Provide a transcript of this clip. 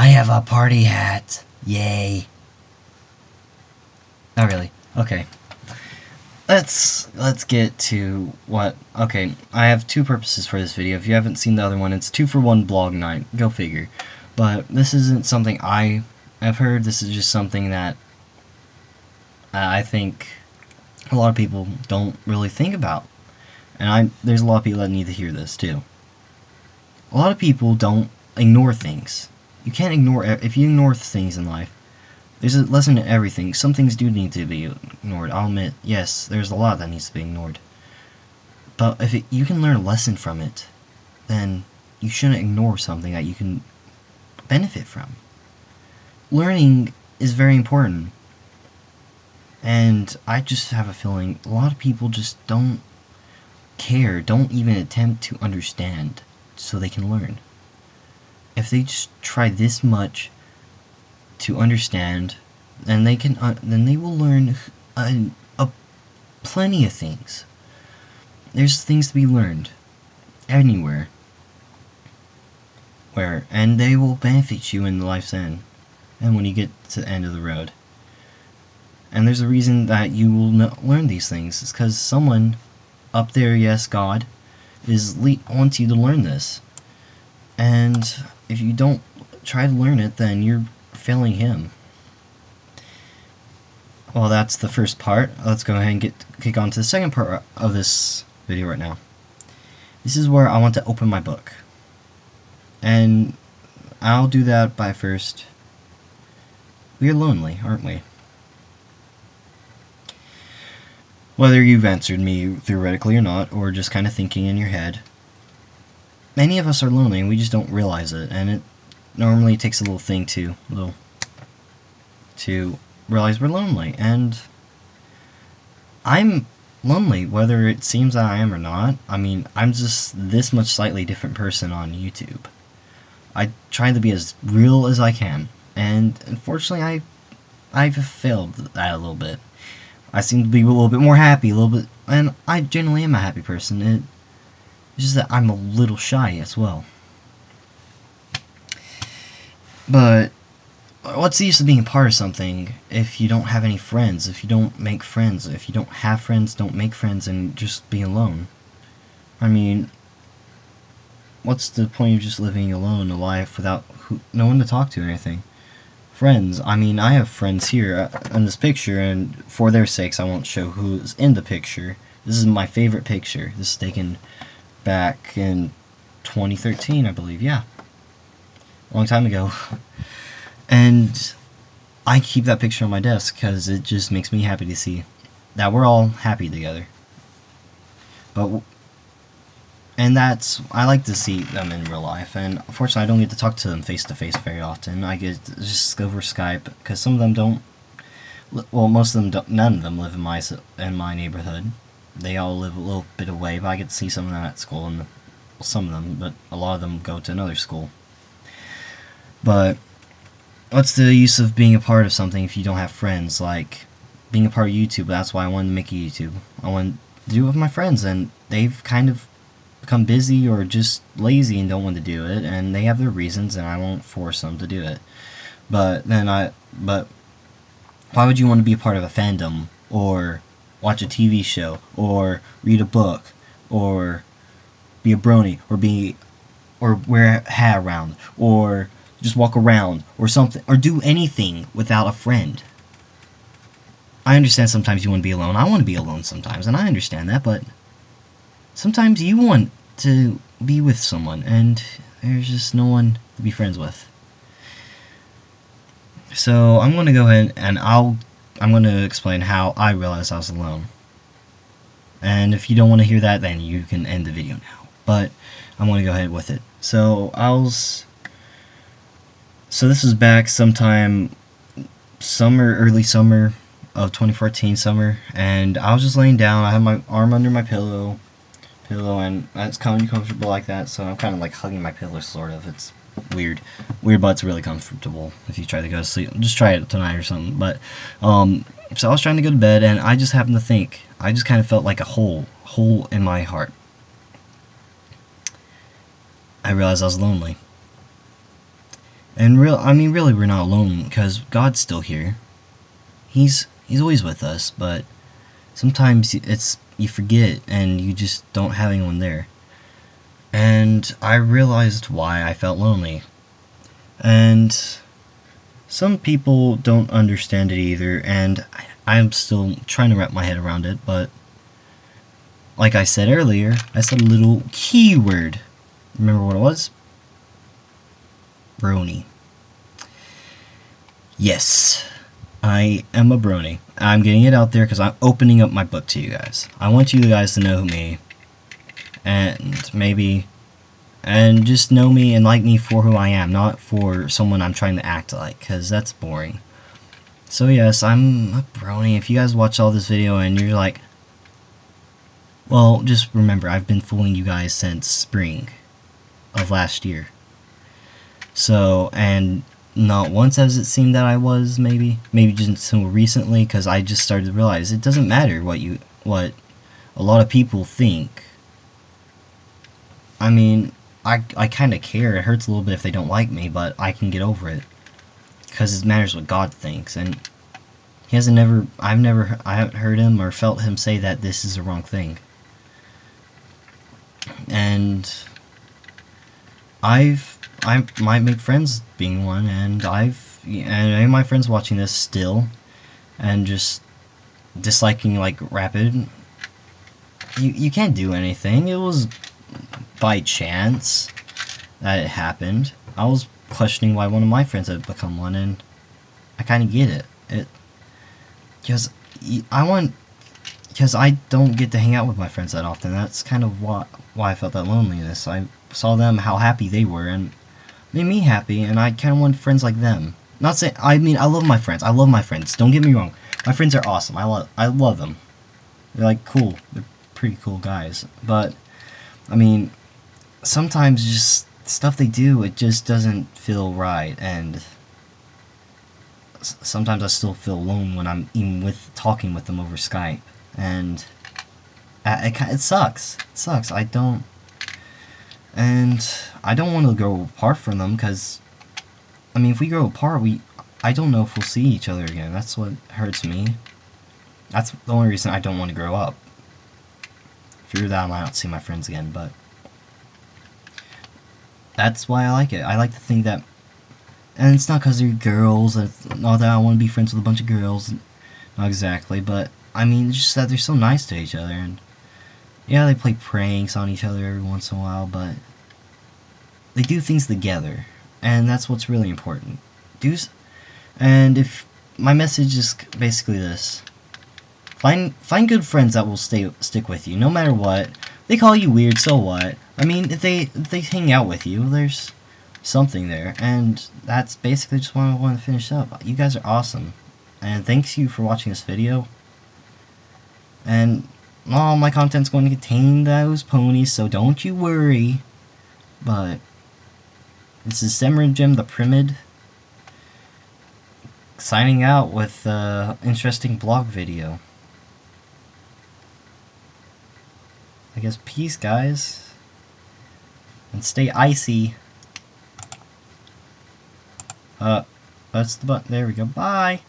I have a party hat. Yay. Not really. Okay. Let's get to what... Okay, I have two purposes for this video. If you haven't seen the other one, it's 2-for-1 blog night. Go figure. But this isn't something I have heard. This is just something that I think a lot of people don't really think about. And there's a lot of people that need to hear this too. A lot of people don't ignore things. You can't ignore... If you ignore things in life, there's a lesson in everything. Some things do need to be ignored. I'll admit, yes, there's a lot that needs to be ignored. But if you can learn a lesson from it, then you shouldn't ignore something that you can benefit from. Learning is very important. And I just have a feeling a lot of people just don't care, don't even attempt to understand so they can learn. If they just try this much to understand, then they will learn plenty of things. There's things to be learned anywhere, and they will benefit you in life's end, and when you get to the end of the road. And there's a reason that you will learn these things. It's because someone up there, yes, God, wants you to learn this. And if you don't try to learn it, then you're failing him. Well, that's the first part. Let's go ahead and kick on to the second part of this video right now. This is where I want to open my book. And I'll do that by first. We are lonely, aren't we? Whether you've answered me theoretically or not, or just kind of thinking in your head, many of us are lonely and we just don't realize it, and it normally takes a little thing to realize we're lonely. And I'm lonely, whether it seems that I am or not. I mean, I'm just this much slightly different person on YouTube. I try to be as real as I can, and unfortunately I've failed that a little bit. I seem to be a little bit more happy, and I generally am a happy person. It's just that I'm a little shy as well. But what's the use of being a part of something if you don't have any friends, if you don't make friends, if you don't have friends, don't make friends, and just be alone? I mean, what's the point of just living alone a life without no one to talk to or anything? Friends, I mean, I have friends here in this picture, and for their sakes I won't show who's in the picture. This is my favorite picture. This is taken back in 2013, I believe. Yeah, a long time ago. And I keep that picture on my desk because it just makes me happy to see that we're all happy together. And I like to see them in real life, and unfortunately I don't get to talk to them face to face very often. I get to just over Skype, because some of them don't, well, most of them don't, none of them live in my neighborhood. They all live a little bit away, but I get to see some of them at school, and some of them, but a lot of them go to another school. But what's the use of being a part of something if you don't have friends? Like being a part of YouTube, that's why I wanted to make a YouTube. I wanted to do it with my friends, and they've kind of become busy or just lazy and don't want to do it, and they have their reasons, and I won't force them to do it. But why would you want to be a part of a fandom, or watch a TV show, or read a book, or be a brony, or wear a hat around, or just walk around, or something, or do anything without a friend? I understand sometimes you want to be alone. I want to be alone sometimes, and I understand that, but sometimes you want to be with someone, and there's just no one to be friends with. So I'm going to go ahead and I'm going to explain how I realized I was alone. And if you don't want to hear that, then you can end the video now. But I'm going to go ahead with it. So this was back sometime early summer of 2014 summer, and I was just laying down. I had my arm under my pillow, and it's kind of comfortable like that, so I'm kind of like hugging my pillow, sort of. It's weird, but it's really comfortable if you try to go to sleep. Just try it tonight or something. But so I was trying to go to bed, and I just happened to think, I just kind of felt like a hole in my heart. I realized I was lonely. And really, we're not alone because God's still here. He's always with us, but sometimes you forget and you just don't have anyone there. And I realized why I felt lonely. And some people don't understand it either, and I'm still trying to wrap my head around it, but like I said earlier, I said a little keyword. Remember what it was? Brony. Yes, I am a brony. I'm getting it out there because I'm opening up my book to you guys. I want you guys to know me, and just know me and like me for who I am, not for someone I'm trying to act like, because that's boring. So yes, I'm a brony. If you guys watch all this video and you're like, well, just remember, I've been fooling you guys since spring of last year. So, and not once has it seemed that I was, maybe just until recently, because I just started to realize it doesn't matter what a lot of people think. I mean, I kind of care. It hurts a little bit if they don't like me, but I can get over it, because it matters what God thinks, and I haven't heard him or felt him say that this is the wrong thing. And I might make friends being one, and any of my friends watching this still, and just disliking like Rapid, you can't do anything. It was by chance that it happened. I was questioning why one of my friends had become one, and I kind of get it. Because I don't get to hang out with my friends that often. That's kind of why I felt that loneliness. I saw them, how happy they were, and made me happy, and I kind of want friends like them. Not saying, I mean, I love my friends. I love my friends. Don't get me wrong. My friends are awesome. I love them. They're like cool. They're pretty cool guys. But I mean, sometimes just stuff they do, it just doesn't feel right, and sometimes I still feel alone when I'm even talking with them over Skype, and it sucks. It sucks. I don't want to grow apart from them, because I mean, if we grow apart, I don't know if we'll see each other again. That's what hurts me. That's the only reason I don't want to grow up. Fear that I might not see my friends again, but that's why I like it. I like to think that, and it's not because they're girls, and it's not that I want to be friends with a bunch of girls, not exactly, but I mean, it's just that they're so nice to each other, and yeah, they play pranks on each other every once in a while, but they do things together, and that's what's really important. And if my message is basically this: find good friends that will stick with you, no matter what. They call you weird, so what? I mean, if they hang out with you, there's something there, and that's basically just what I want to finish up. You guys are awesome, and thanks you for watching this video. And all my content's going to contain those ponies, so don't you worry. But this is Semirjim the Primid, signing out with an interesting blog video. I guess peace, guys, and stay icy. That's the button. There we go. Bye.